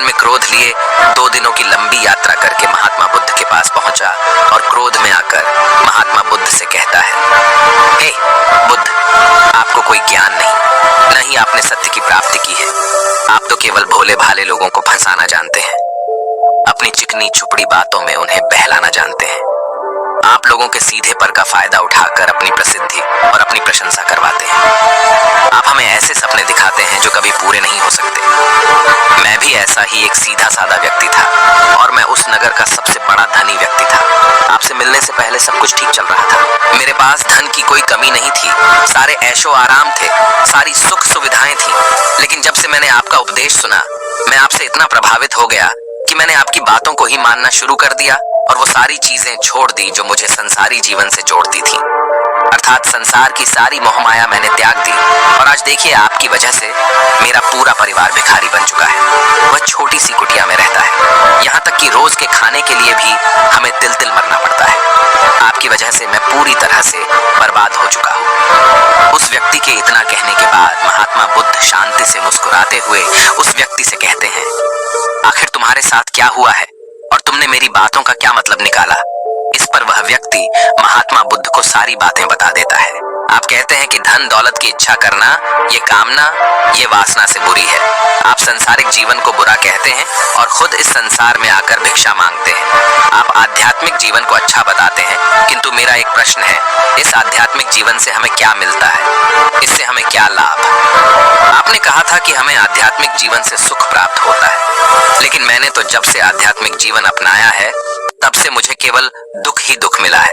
मन में क्रोध लिए 2 दिनों की लंबी यात्रा करके महात्मा बुद्ध के पास पहुंचा और क्रोध में आकर महात्मा बुद्ध से कहता है, हे बुद्ध, आपको कोई ज्ञान नहीं, न ही आपने सत्य की प्राप्ति की है। आप तो केवल भोले भाले लोगों को फंसाना जानते हैं, अपनी चिकनी चुपड़ी बातों में उन्हें बहलाना जानते हैं। आप लोगों के सीधे पर का फायदा उठाकर अपनी प्रसिद्धि और अपनी प्रशंसा करवाते हैं। आप हमें ऐसे सपने दिखाते हैं जो कभी पूरे नहीं हो सकते। मैं भी ऐसा ही एक सीधा साधा व्यक्ति था और मैं उस नगर का सबसे बड़ा धनी व्यक्ति था। आपसे मिलने से पहले सब कुछ ठीक चल रहा था। मेरे पास धन की कोई कमी नहीं थी, सारे ऐशो आराम थे, सारी सुख सुविधाएं थी। लेकिन जब से मैंने आपका उपदेश सुना, मैं आपसे इतना प्रभावित हो गया कि मैंने आपकी बातों को ही मानना शुरू कर दिया और वो सारी चीजें छोड़ दी जो मुझे संसारी जीवन से जोड़ती थी। अर्थात संसार की सारी मोहमाया मैंने त्याग दी और आज देखिए आपकी वजह से मेरा पूरा परिवार भिखारी बन चुका है। वह छोटी सी कुटिया में रहता है, यहाँ तक कि रोज के खाने के लिए भी हमें तिल तिल मरना पड़ता है। आपकी वजह से मैं पूरी तरह से बर्बाद हो चुका हूँ। उस व्यक्ति के इतना कहने के बाद महात्मा बुद्ध शांति से मुस्कुराते हुए उस व्यक्ति से कहते हैं, आखिर तुम्हारे साथ क्या हुआ है और तुमने मेरी बातों का क्या मतलब निकाला? इस पर वह व्यक्ति महात्मा बुद्ध को सारी बातें बता देता है। आप कहते हैं कि धन दौलत की इच्छा करना, ये कामना, ये वासना से बुरी है। आप संसारिक जीवन को बुरा कहते हैं और खुद इस संसार में आकर भिक्षा मांगते हैं। आप आध्यात्मिक जीवन को अच्छा बताते हैं, किंतु मेरा एक प्रश्न है, इस आध्यात्मिक जीवन से हमें क्या मिलता है? इससे हमें क्या लाभ? आपने कहा था कि हमें आध्यात्मिक जीवन से सुख प्राप्त होता है, लेकिन मैंने तो जब से आध्यात्मिक जीवन अपनाया है तब से मुझे केवल दुख ही दुख मिला है।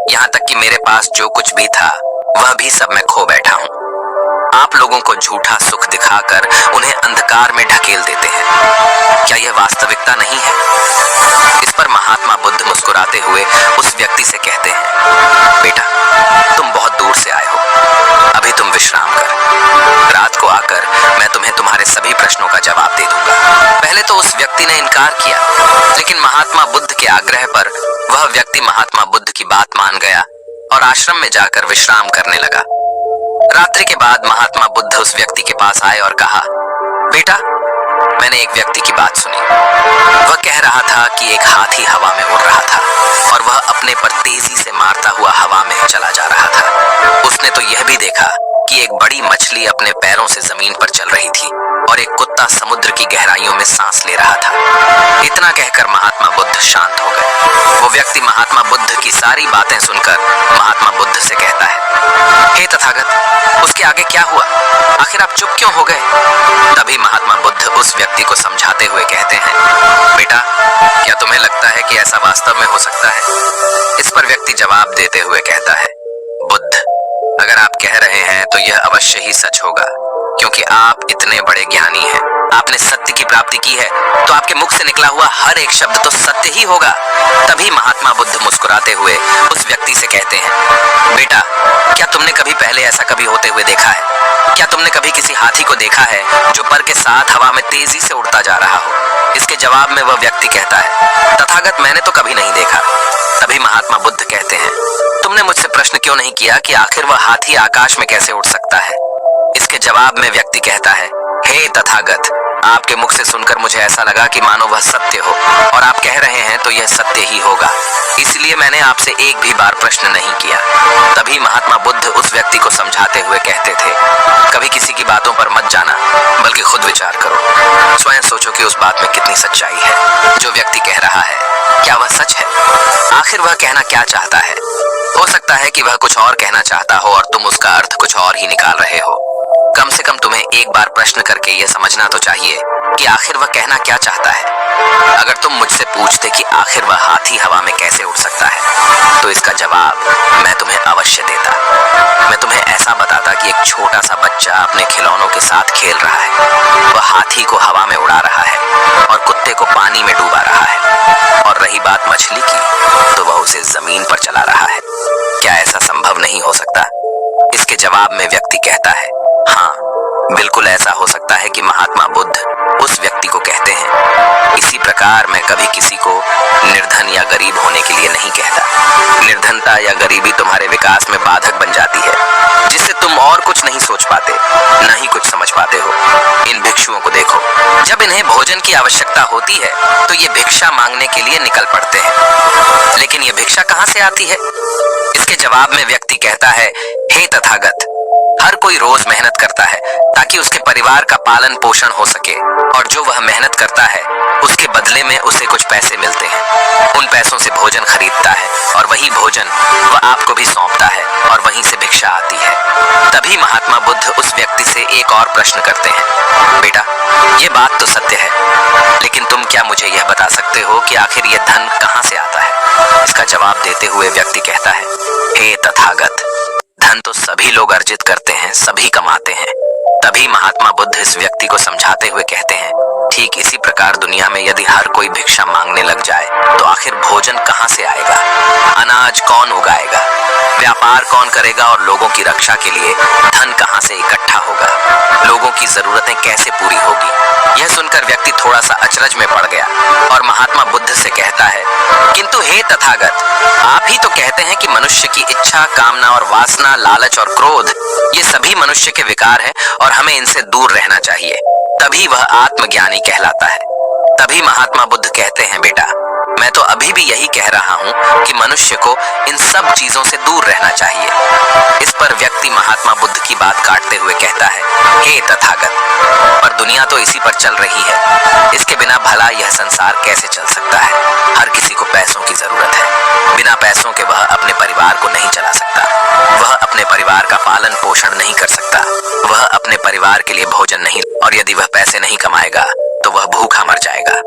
यहाँ तक कि मेरे पास जो कुछ भी था वह भी सब मैं खो बैठा हूँ। आप लोगों को झूठा सुख दिखाकर उन्हें अंधकार में ढकेल देते हैं। क्या यह वास्तविकता नहीं है? इस पर महात्मा बुद्ध मुस्कुराते हुए उस व्यक्ति से कहते हैं, बेटा, तुम बहुत दूर से आए हो, अभी तुम विश्राम कर। रात को आकर मैं तुम्हें तुम्हारे सभी प्रश्नों का जवाब दे दूंगा। पहले तो उस व्यक्ति ने इनकार किया, लेकिन महात्मा बुद्ध के आग्रह पर वह व्यक्ति महात्मा बुद्ध की बात मान गया और आश्रम में जाकर विश्राम करने लगा। रात्रि के बाद महात्मा बुद्ध उस व्यक्ति के पास आए और कहा, बेटा, मैंने एक व्यक्ति की बात सुनी। वह कह रहा था कि एक हाथी हवा में उड़ रहा था और वह अपने पर तेजी से मारता हुआ हवा में चला जा रहा था। उसने तो यह भी देखा कि एक बड़ी मछली अपने पैरों से जमीन पर चल रही थी और एक कुत्ता समुद्र की गहराइयों में सांस ले रहा था। इतना कहकर महात्मा बुद्ध शांत हो गए। वो व्यक्ति महात्मा बुद्ध की सारी बातें सुनकर महात्मा बुद्ध से कहता है, हे तथागत, उसके आगे क्या हुआ? आखिर आप चुप क्यों हो गए? तभी महात्मा बुद्ध उस व्यक्ति को समझाते हुए कहते हैं, बेटा, क्या तुम्हें लगता है कि ऐसा वास्तव में हो सकता है? इस पर व्यक्ति जवाब देते हुए कहता है, बुद्ध, अगर आप कह रहे हैं तो यह अवश्य ही सच होगा, क्योंकि आप इतने बड़े ज्ञानी हैं। आपने सत्य की प्राप्ति की है, तो आपके मुख से निकला हुआ हर एक शब्द तो सत्य ही होगा। तभी महात्मा बुद्ध मुस्कुराते हुए उस व्यक्ति से कहते हैं, बेटा, क्या तुमने कभी पहले ऐसा कभी होते हुए देखा है? क्या तुमने कभी किसी हाथी को देखा है जो पर के साथ हवा में तेजी से उड़ता जा रहा हो? इसके जवाब में वह व्यक्ति कहता है, तथागत, मैंने तो कभी नहीं देखा। तभी महात्मा बुद्ध कहते हैं, तुमने मुझसे प्रश्न क्यों नहीं किया कि आखिर वह हाथी आकाश में कैसे उड़ सकता है? इसके जवाब में व्यक्ति कहता है, हे तथागत, आपके मुख से सुनकर मुझे ऐसा लगा कि मानो वह सत्य हो और आप कह रहे हैं तो यह सत्य ही होगा, इसलिए मैंने आपसे एक भी बार प्रश्न नहीं किया। तभी महात्मा बुद्ध उस व्यक्ति को समझाते हुए कहते थे, कभी किसी की बातों पर मत जाना, बल्कि खुद विचार करो। स्वयं सोचो कि उस बात में कितनी सच्चाई है। जो व्यक्ति कह रहा है, क्या वह सच है? आखिर वह कहना क्या चाहता है? हो सकता है कि वह कुछ और कहना चाहता हो और तुम उसका अर्थ कुछ और ही निकाल रहे हो। कम से कम तुम्हें एक बार प्रश्न करके यह समझना तो चाहिए कि आखिर वह कहना क्या चाहता है। अगर तुम मुझसे पूछते कि आखिर वह हाथी हवा में कैसे उड़ सकता है, तो इसका जवाब मैं तुम्हें अवश्य देता। मैं तुम्हें ऐसा बताता कि एक छोटा सा बच्चा अपने खिलौनों के साथ खेल रहा है, वह हाथी को हवा में उड़ा रहा है और कुत्ते को पानी में डूबा रहा है, और रही बात मछली की, तो वह उसे जमीन पर चला रहा है। क्या ऐसा संभव नहीं हो सकता? इसके जवाब में व्यक्ति कहता है, हाँ, बिल्कुल ऐसा हो सकता है कि महात्मा बुद्ध उस व्यक्ति को कहते हैं, इसी प्रकार मैं कभी किसी को निर्धन या गरीब होने के लिए नहीं कहता। निर्धनता या गरीबी तुम्हारे विकास में बाधक बन जाती है, जिससे तुम और कुछ नहीं सोच पाते, न ही कुछ समझ पाते हो। इन भिक्षुओं को देखो, जब इन्हें भोजन की आवश्यकता होती है तो ये भिक्षा मांगने के लिए निकल पड़ते हैं। लेकिन ये भिक्षा कहाँ से आती है? इसके जवाब में व्यक्ति कहता है, हे तथागत, हर कोई रोज मेहनत करता है ताकि उसके परिवार का पालन पोषण हो सके, और जो वह मेहनत करता है उसके बदले में उसे कुछ पैसे मिलते हैं। उन पैसों से भोजन खरीदता है और वही भोजन वह आपको भी सौंपता है, और वहीं से भिक्षा आती है। तभी महात्मा बुद्ध उस व्यक्ति से एक और प्रश्न करते हैं, बेटा, ये बात तो सत्य है, लेकिन तुम क्या मुझे यह बता सकते हो कि आखिर यह धन कहाँ से आता है? इसका जवाब देते हुए व्यक्ति कहता है, हे तथागत, धन तो सभी लोग अर्जित करते हैं, सभी कमाते हैं। तभी महात्मा बुद्ध इस व्यक्ति को समझाते हुए कहते हैं, ठीक इसी प्रकार दुनिया में यदि हर कोई भिक्षा मांगने लग जाए तो आखिर भोजन कहाँ से आएगा? अनाज कौन उगाएगा? व्यापार कौन करेगा? और लोगों की रक्षा के लिए धन कहाँ से इकट्ठा होगा? लोगों की जरूरतें कैसे पूरी होगी? यह सुनकर व्यक्ति थोड़ा सा अचरज में पड़ गया और महात्मा बुद्ध से कहता है, किंतु हे तथागत, आप ही तो कहते हैं कि मनुष्य की इच्छा, कामना और वासना, लालच और क्रोध, ये सभी मनुष्य के विकार है और हमें इनसे दूर रहना चाहिए, तभी वह आत्मज्ञानी कहलाता है। तभी महात्मा बुद्ध कहते हैं, बेटा, मैं तो अभी भी यही कह रहा हूँ कि मनुष्य को इन सब चीजों से दूर रहना चाहिए। इस पर व्यक्ति महात्मा बुद्ध की बात काटते हुए कहता है, हे तथागत, पर दुनिया तो इसी पर चल रही है, इसके बिना भला यह संसार कैसे चल सकता है? हर किसी को पैसों की जरूरत है, बिना पैसों के वह अपने परिवार को नहीं चला सकता, वह अपने परिवार का पालन पोषण नहीं कर सकता, वह अपने परिवार के लिए भोजन नहीं, और यदि वह पैसे नहीं कमाएगा तो वह भूखा मर जाएगा।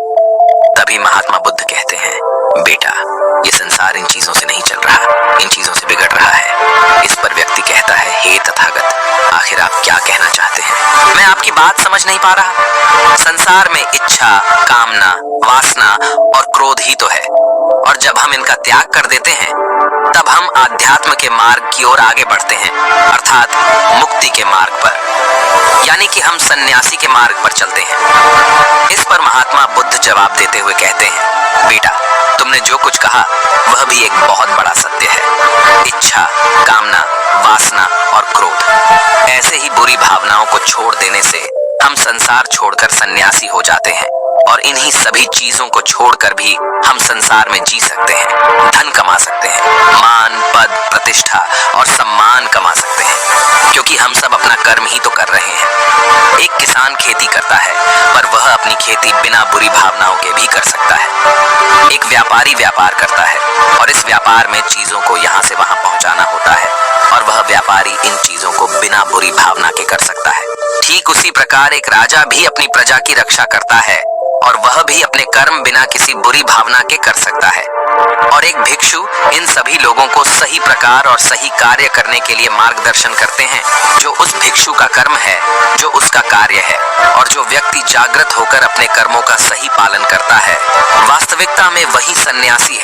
तभी महात्मा बुद्ध कहते हैं, बेटा, ये संसार इन चीजों से नहीं चल रहा, इन चीजों से बिगड़ रहा है। इस पर व्यक्ति कहता है, हे तथागत, आखिर आप क्या कहना चाहते हैं? मैं आपकी बात समझ नहीं पा रहा। संसार में इच्छा, कामना, वासना और क्रोध ही तो है, और जब हम इनका त्याग कर देते हैं तब हम आध्यात्म के मार्ग की ओर आगे बढ़ते हैं, अर्थात मुक्ति के मार्ग पर, यानी कि हम सन्यासी के मार्ग पर चलते हैं। इस पर महात्मा बुद्ध जवाब देते हुए कहते हैं, बेटा, तुमने जो कुछ कहा वह भी एक बहुत बड़ा सत्य है। इच्छा, कामना, वासना और क्रोध, ऐसे ही बुरी भावनाओं को छोड़ देने से हम संसार छोड़कर सन्यासी हो जाते हैं, और इन्हीं सभी चीजों को छोड़कर भी हम संसार में जी सकते हैं, धन कमा सकते हैं, मान, पद, प्रतिष्ठा और सम्मान कमा सकते हैं, क्योंकि हम सब अपना कर्म ही तो कर रहे हैं। एक किसान खेती करता है, पर वह अपनी खेती बिना बुरी भावनाओं के भी कर सकता है। एक व्यापारी व्यापार करता है, और इस व्यापार में चीजों को यहाँ से वहां पहुंचाना होता है, और वह व्यापारी इन चीजों को बिना बुरी भावना के कर सकता है। ठीक उसी प्रकार एक राजा भी अपनी प्रजा की रक्षा करता है, और वह भी अपने कर्म बिना किसी बुरी भावना के कर सकता है। और एक भिक्षु इन सभी लोगों को सही प्रकार और सही कार्य करने के लिए मार्गदर्शन करते हैं, जो उस भिक्षु का कर्म है, जो उसका कार्य है। और जो व्यक्ति जागृत होकर अपने कर्मों का सही पालन करता है, वास्तविकता में वही सन्यासी है।